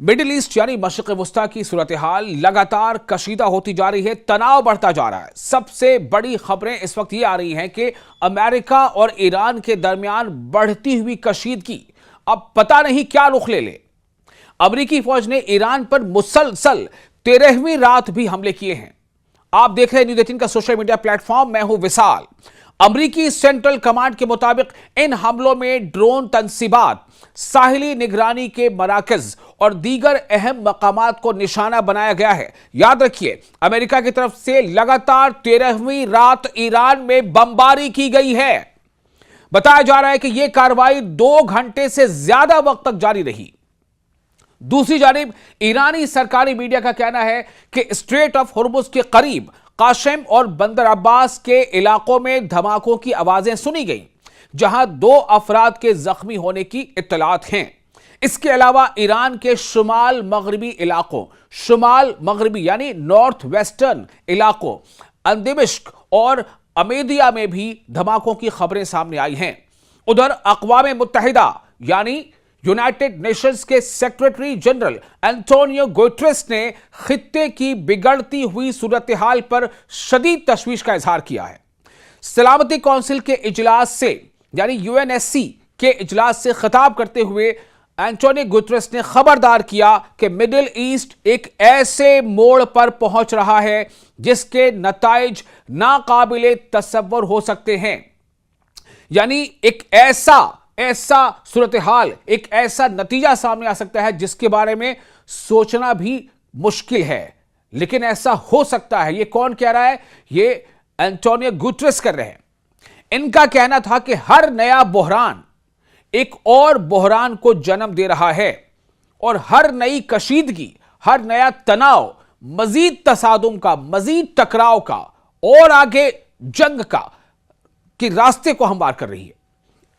Middle east यानी मशरिक़ वुस्ता की सूरत हाल लगातार कशीदा होती जा रही है, तनाव बढ़ता जा रहा है। सबसे बड़ी खबरें इस वक्त ये आ रही हैं कि अमेरिका और ईरान के दरमियान बढ़ती हुई कशीदगी अब पता नहीं क्या रुख ले ले। अमेरिकी फौज ने ईरान पर मुसलसल 13वीं रात भी हमले किए हैं। आप देख रहे हैं न्यूज़ 18 का सोशल मीडिया प्लेटफॉर्म, मैं हूं विशाल। अमेरिकी सेंट्रल कमांड के मुताबिक इन हमलों में ड्रोन तंसीबात, साहिली निगरानी के मराकज और दीगर अहम मकामात को निशाना बनाया गया है। याद रखिए, अमेरिका की तरफ से लगातार 13वीं रात ईरान में बमबारी की गई है। बताया जा रहा है कि यह कार्रवाई 2 घंटे से ज्यादा वक्त तक जारी रही। दूसरी जानिब ईरानी सरकारी मीडिया का कहना है कि स्ट्रेट ऑफ हुर्मुज के करीब काशिम और बंदर अब्बास के इलाकों में धमाकों की आवाजें सुनी गईं, जहां 2 अफराद के जख्मी होने की इत्तलात हैं। इसके अलावा ईरान के शुमाल मगरबी इलाकों, शुमाल मगरबी यानी नॉर्थ वेस्टर्न इलाकों अंदिबिश्क और अमेदिया में भी धमाकों की खबरें सामने आई हैं। उधर अक़वाम मुत्तहिदा यानी यूनाइटेड नेशंस के सेक्रेटरी जनरल एंटोनियो गुटेरेस ने खित्ते की बिगड़ती हुई सूरत हाल पर शदीद तशवीश का इजहार किया है। सलामती काउंसिल के इजलास से यानी यूएनएससी के इजलास से खिताब करते हुए एंटोनियो गुटेरेस ने खबरदार किया कि मिडिल ईस्ट एक ऐसे मोड़ पर पहुंच रहा है जिसके नताइज नाकाबिले तसव्वुर हो सकते हैं। यानी एक ऐसा सूरत हाल, एक ऐसा नतीजा सामने आ सकता है जिसके बारे में सोचना भी मुश्किल है, लेकिन ऐसा हो सकता है। यह कौन कह रहा है? यह एंटोनियो गुटेरेस कर रहे हैं। इनका कहना था कि हर नया बहरान एक और बहरान को जन्म दे रहा है और हर नई कशीदगी, हर नया तनाव मजीद तसादुम का, मजीद टकराव का और आगे जंग का के रास्ते को हमवार कर रही है।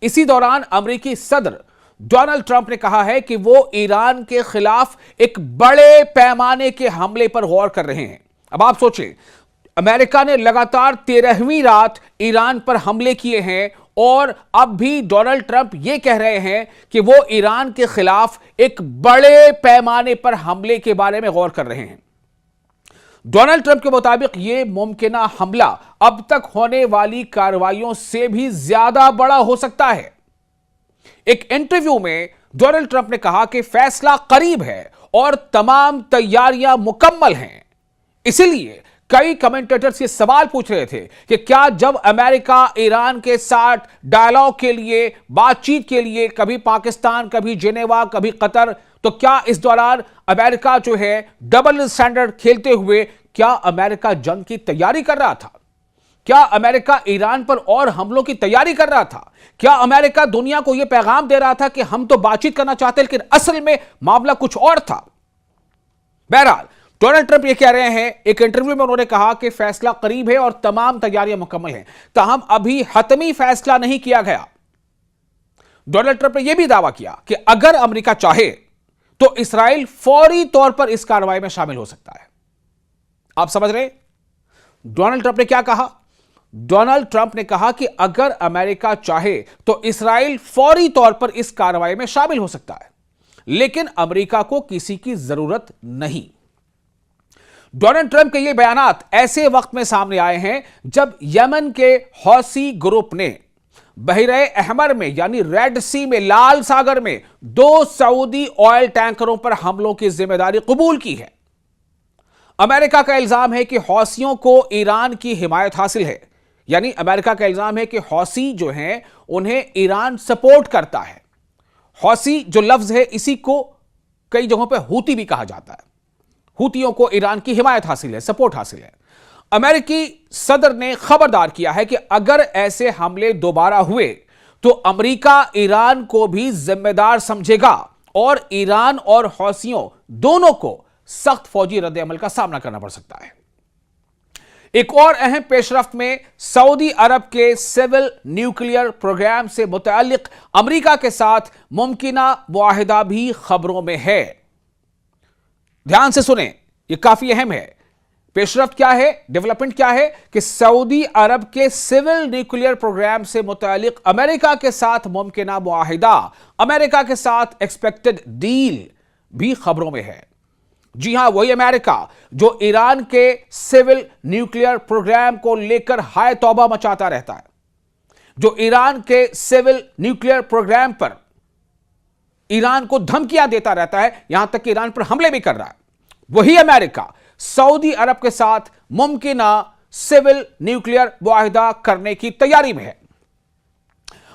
इसी दौरान अमेरिकी सदर डोनाल्ड ट्रंप ने कहा है कि वो ईरान के खिलाफ एक बड़े पैमाने के हमले पर गौर कर रहे हैं। अब आप सोचें, अमेरिका ने लगातार 13वीं रात ईरान पर हमले किए हैं और अब भी डोनाल्ड ट्रंप ये कह रहे हैं कि वो ईरान के खिलाफ एक बड़े पैमाने पर हमले के बारे में गौर कर रहे हैं। डोनाल्ड ट्रंप के मुताबिक यह मुमकिना हमला अब तक होने वाली कार्रवाइयों से भी ज्यादा बड़ा हो सकता है। एक इंटरव्यू में डोनाल्ड ट्रंप ने कहा कि फैसला करीब है और तमाम तैयारियां मुकम्मल हैं। इसीलिए कई कमेंटेटर्स ये सवाल पूछ रहे थे कि क्या जब अमेरिका ईरान के साथ डायलॉग के लिए, बातचीत के लिए कभी पाकिस्तान, कभी जिनेवा, कभी कतर, तो क्या इस दौरान अमेरिका जो है डबल स्टैंडर्ड खेलते हुए क्या अमेरिका जंग की तैयारी कर रहा था? क्या अमेरिका ईरान पर और हमलों की तैयारी कर रहा था? क्या अमेरिका दुनिया को यह पैगाम दे रहा था कि हम तो बातचीत करना चाहते लेकिन असल में मामला कुछ और था? बहरहाल डोनाल्ड ट्रंप ये कह रहे हैं, एक इंटरव्यू में उन्होंने कहा कि फैसला करीब है और तमाम तैयारियां मुकम्मल हैं, ताहम अभी हतमी फैसला नहीं किया गया। डोनाल्ड ट्रंप ने यह भी दावा किया कि अगर अमेरिका चाहे तो इसराइल फौरी तौर पर इस कार्रवाई में शामिल हो सकता है। आप समझ रहे हैं डोनाल्ड ट्रंप ने क्या कहा? डोनाल्ड ट्रंप ने कहा कि अगर अमेरिका चाहे तो इसराइल फौरी तौर पर इस कार्रवाई में शामिल हो सकता है, लेकिन अमेरिका को किसी की जरूरत नहीं। डोनाल्ड ट्रंप के ये बयानात ऐसे वक्त में सामने आए हैं जब यमन के हौसी ग्रुप ने बहरे अहमर में यानी रेड सी में, लाल सागर में 2 सऊदी ऑयल टैंकरों पर हमलों की जिम्मेदारी कबूल की है। अमेरिका का इल्जाम है कि हौसियों को ईरान की हिमायत हासिल है, यानी अमेरिका का इल्जाम है कि हौसी जो हैं उन्हें ईरान सपोर्ट करता है। हौसी जो लफ्ज है, इसी को कई जगहों पर हूती भी कहा जाता है। हूतियों को ईरान की हिमायत हासिल है, सपोर्ट हासिल है। अमेरिकी सदर ने खबरदार किया है कि अगर ऐसे हमले दोबारा हुए तो अमेरिका ईरान को भी जिम्मेदार समझेगा और ईरान और हौसियों दोनों को सख्त फौजी रद्द-ए-अमल का सामना करना पड़ सकता है। एक और अहम पेशरफ्त में सऊदी अरब के सिविल न्यूक्लियर प्रोग्राम से मुताल्लिक अमेरिका के साथ मुमकिना मुआहिदा भी खबरों में है। ध्यान से सुने, यह काफी अहम है। पेशरफ्त क्या है, डेवलपमेंट क्या है कि सऊदी अरब के सिविल न्यूक्लियर प्रोग्राम से मुतालिक अमेरिका के साथ मुमकिना मुआहिदा, अमेरिका के साथ एक्सपेक्टेड डील भी खबरों में है। जी हां, वही अमेरिका जो ईरान के सिविल न्यूक्लियर प्रोग्राम को लेकर हाय तौबा मचाता रहता है, जो ईरान के सिविल न्यूक्लियर प्रोग्राम पर ईरान को धमकियां देता रहता है, यहां तक कि ईरान पर हमले भी कर रहा है, वही अमेरिका सऊदी अरब के साथ मुमकिन सिविल न्यूक्लियर मुआहिदा करने की तैयारी में है।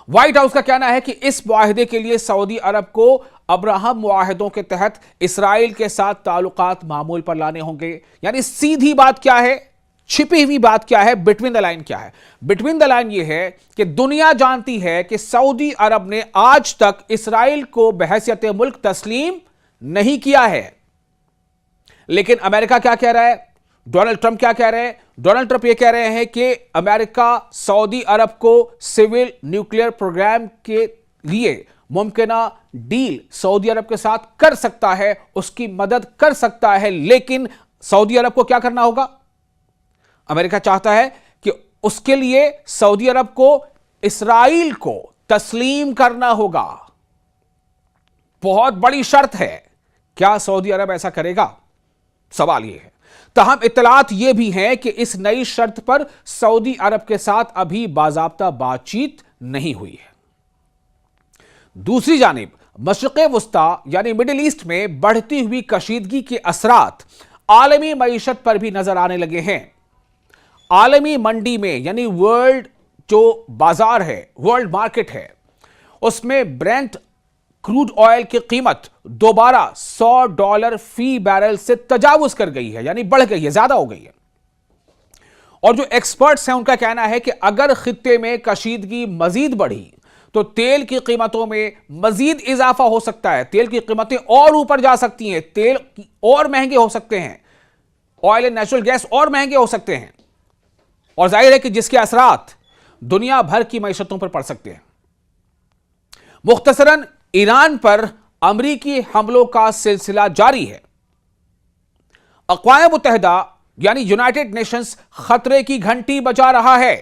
व्हाइट हाउस का कहना है कि इस मुआहिदे के लिए सऊदी अरब को अब्राहम मुआहिदों के तहत इसराइल के साथ ताल्लुकात मामूल पर लाने होंगे। यानी सीधी बात क्या है, छिपी हुई बात क्या है, बिटवीन द लाइन क्या है? बिटवीन द लाइन यह है कि दुनिया जानती है कि सऊदी अरब ने आज तक इसराइल को बहैसियत मुल्क तस्लीम नहीं किया है। लेकिन अमेरिका क्या कह रहा है, डोनाल्ड ट्रंप क्या कह रहे हैं? डोनाल्ड ट्रंप ये कह रहे हैं कि अमेरिका सऊदी अरब को सिविल न्यूक्लियर प्रोग्राम के लिए मुमकिन डील सऊदी अरब के साथ कर सकता है, उसकी मदद कर सकता है, लेकिन सऊदी अरब को क्या करना होगा? अमेरिका चाहता है कि उसके लिए सऊदी अरब को इसराइल को तस्लीम करना होगा। बहुत बड़ी शर्त है। क्या सऊदी अरब ऐसा करेगा? सवाल यह है। तहम इत्तलात यह भी है कि इस नई शर्त पर सऊदी अरब के साथ अभी बाज़ाब्ता बातचीत नहीं हुई है। दूसरी जानिब मशरिक़े वुस्ता यानी मिडिल ईस्ट में बढ़ती हुई कशीदगी के असरात आलमी मईशत पर भी नजर आने लगे हैं। आलमी मंडी में यानी वर्ल्ड जो बाजार है, वर्ल्ड मार्केट है, उसमें ब्रेंट क्रूड ऑयल की कीमत दोबारा $100 फी बैरल से तजावुज कर गई है, यानी बढ़ गई है, ज्यादा हो गई है। और जो एक्सपर्ट्स हैं उनका कहना है कि अगर खित्ते में कशीदगी मजीद बढ़ी तो तेल की कीमतों में मजीद इजाफा हो सकता है, तेल की कीमतें और ऊपर जा सकती हैं, तेल और महंगे हो सकते हैं, ऑयल एंड नेचुरल गैस और महंगे हो सकते हैं, और जाहिर है कि जिसके असरात दुनिया भर की मईशतों पर पड़ सकते हैं। मुख्तसरन ईरान पर अमरीकी हमलों का सिलसिला जारी है। अक़वाम मुत्तहिदा यानी यूनाइटेड नेशंस खतरे की घंटी बजा रहा है।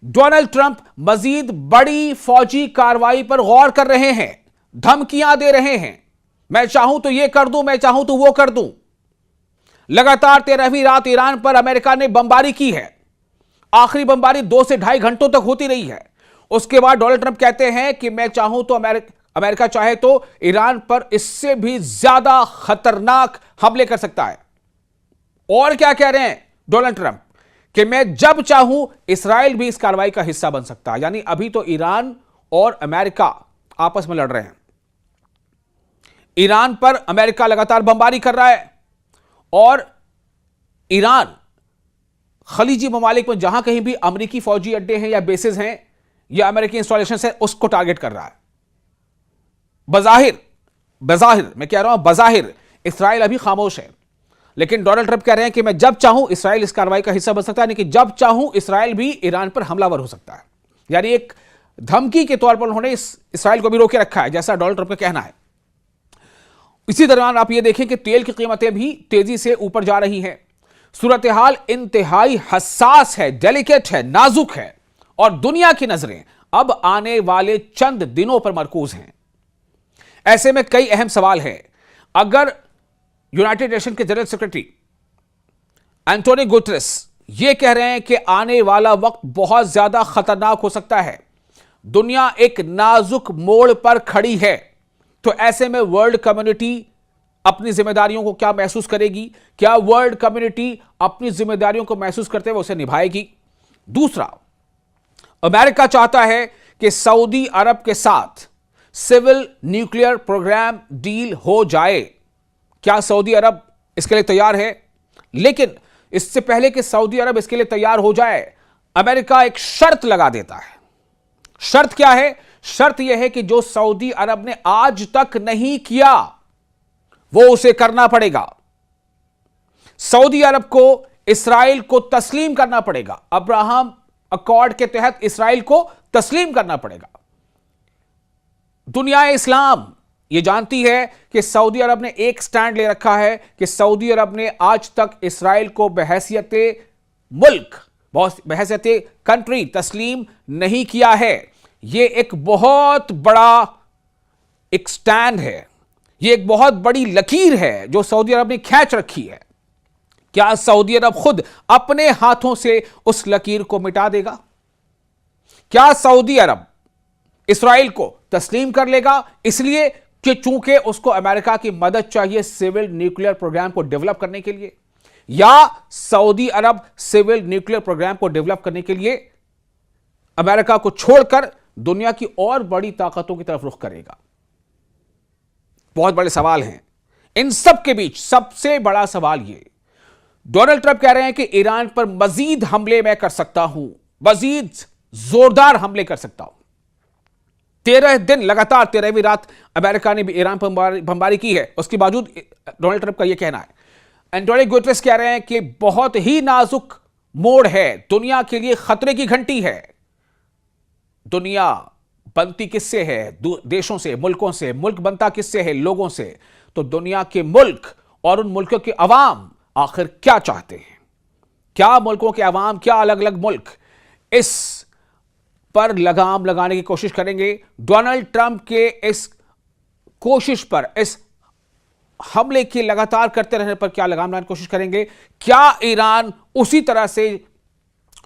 डोनाल्ड ट्रंप मजीद बड़ी फौजी कार्रवाई पर गौर कर रहे हैं, धमकियां दे रहे हैं, मैं चाहूं तो यह कर दूं, मैं चाहूं तो वो कर दूं। लगातार 13वीं रात ईरान पर अमेरिका ने बमबारी की है। आखिरी बमबारी 2 से 2.5 घंटों तक होती रही है। उसके बाद डोनाल्ड ट्रंप कहते हैं कि मैं चाहूं तो अमेरिका चाहे तो ईरान पर इससे भी ज्यादा खतरनाक हमले कर सकता है। और क्या कह रहे हैं डोनाल्ड ट्रंप कि मैं जब चाहूं इसराइल भी इस कार्रवाई का हिस्सा बन सकता है। यानी अभी तो ईरान और अमेरिका आपस में लड़ रहे हैं। ईरान पर अमेरिका लगातार बमबारी कर रहा है और ईरान खलीजी ममालिक में जहां कहीं भी अमेरिकी फौजी अड्डे हैं या बेसेस हैं या अमेरिकी इंस्टॉलेशन है, उसको टारगेट कर रहा है। बज़ाहिर मैं कह रहा हूं, बज़ाहिर इसराइल अभी खामोश है, लेकिन डोनाल्ड ट्रंप कह रहे हैं कि मैं जब चाहूं इसराइल इस कार्रवाई का हिस्सा बन सकता है, यानी कि जब चाहूं इसराइल भी ईरान पर हमलावर हो सकता है। यानी एक धमकी के तौर पर उन्होंने इसराइल को भी रोके रखा है, जैसा डोनाल्ड ट्रंप का कहना है। इसी दौरान आप यह देखें कि तेल की कीमतें भी तेजी से ऊपर जा रही हैं। सूरत हाल इंतहाई हसास है, डेलिकेट है, नाजुक है, और दुनिया की नजरें अब आने वाले चंद दिनों पर मरकूज हैं। ऐसे में कई अहम सवाल हैं। अगर यूनाइटेड नेशन के जनरल सेक्रेटरी एंटोनियो गुटेरेस यह कह रहे हैं कि आने वाला वक्त बहुत ज्यादा खतरनाक हो सकता है, दुनिया एक नाजुक मोड़ पर खड़ी है, तो ऐसे में वर्ल्ड कम्युनिटी अपनी जिम्मेदारियों को क्या महसूस करेगी? क्या वर्ल्ड कम्युनिटी अपनी जिम्मेदारियों को महसूस करते हुए उसे निभाएगी? दूसरा, अमेरिका चाहता है कि सऊदी अरब के साथ सिविल न्यूक्लियर प्रोग्राम डील हो जाए। क्या सऊदी अरब इसके लिए तैयार है? लेकिन इससे पहले कि सऊदी अरब इसके लिए तैयार हो जाए, अमेरिका एक शर्त लगा देता है। शर्त क्या है? शर्त यह है कि जो सऊदी अरब ने आज तक नहीं किया वो उसे करना पड़ेगा। सऊदी अरब को इसराइल को तस्लीम करना पड़ेगा, अब्राहम अकॉर्ड के तहत इसराइल को तस्लीम करना पड़ेगा। दुनिया इस्लाम यह जानती है कि सऊदी अरब ने एक स्टैंड ले रखा है कि सऊदी अरब ने आज तक इसराइल को बहैसियत मुल्क, बहैसियत कंट्री तस्लीम नहीं किया है। यह एक बहुत बड़ा एक स्टैंड है, ये एक बहुत बड़ी लकीर है जो सऊदी अरब ने खींच रखी है। क्या सऊदी अरब खुद अपने हाथों से उस लकीर को मिटा देगा? क्या सऊदी अरब इस्राइल को तस्लीम कर लेगा इसलिए कि चूंकि उसको अमेरिका की मदद चाहिए सिविल न्यूक्लियर प्रोग्राम को डेवलप करने के लिए, या सऊदी अरब सिविल न्यूक्लियर प्रोग्राम को डेवलप करने के लिए अमेरिका को छोड़कर दुनिया की और बड़ी ताकतों की तरफ रुख करेगा? बहुत बड़े सवाल हैं। इन सब के बीच सबसे बड़ा सवाल यह, डोनाल्ड ट्रंप कह रहे हैं कि ईरान पर मजीद हमले मैं कर सकता हूं, मजीद जोरदार हमले कर सकता हूं। 13 दिन लगातार 13वीं रात अमेरिका ने भी ईरान पर बमबारी की है, उसके बावजूद डोनाल्ड ट्रंप का यह कहना है। एंटोनियो गुटेरेस कह रहे हैं कि बहुत ही नाजुक मोड़ है, दुनिया के लिए खतरे की घंटी है। दुनिया बनती किससे है? देशों से, मुल्कों से। मुल्क बनता किससे है? लोगों से। तो दुनिया के मुल्क और उन मुल्कों के अवाम आखिर क्या चाहते हैं? क्या मुल्कों के अवाम, क्या अलग अलग मुल्क इस पर लगाम लगाने की कोशिश करेंगे? डोनाल्ड ट्रंप के इस कोशिश पर, इस हमले के लगातार करते रहने पर क्या लगाम लगाने की कोशिश करेंगे? क्या ईरान उसी तरह से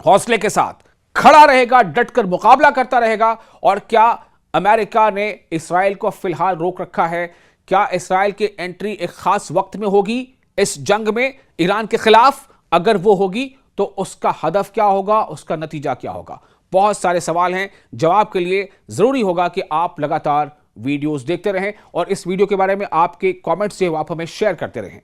हौसले के साथ खड़ा रहेगा, डटकर मुकाबला करता रहेगा? और क्या अमेरिका ने इस्राइल को फिलहाल रोक रखा है? क्या इस्राइल की एंट्री एक खास वक्त में होगी इस जंग में ईरान के खिलाफ? अगर वो होगी तो उसका हदफ क्या होगा, उसका नतीजा क्या होगा? बहुत सारे सवाल हैं। जवाब के लिए जरूरी होगा कि आप लगातार वीडियोस देखते रहें और इस वीडियो के बारे में आपके कमेंट्स जो आप हमें शेयर करते रहें।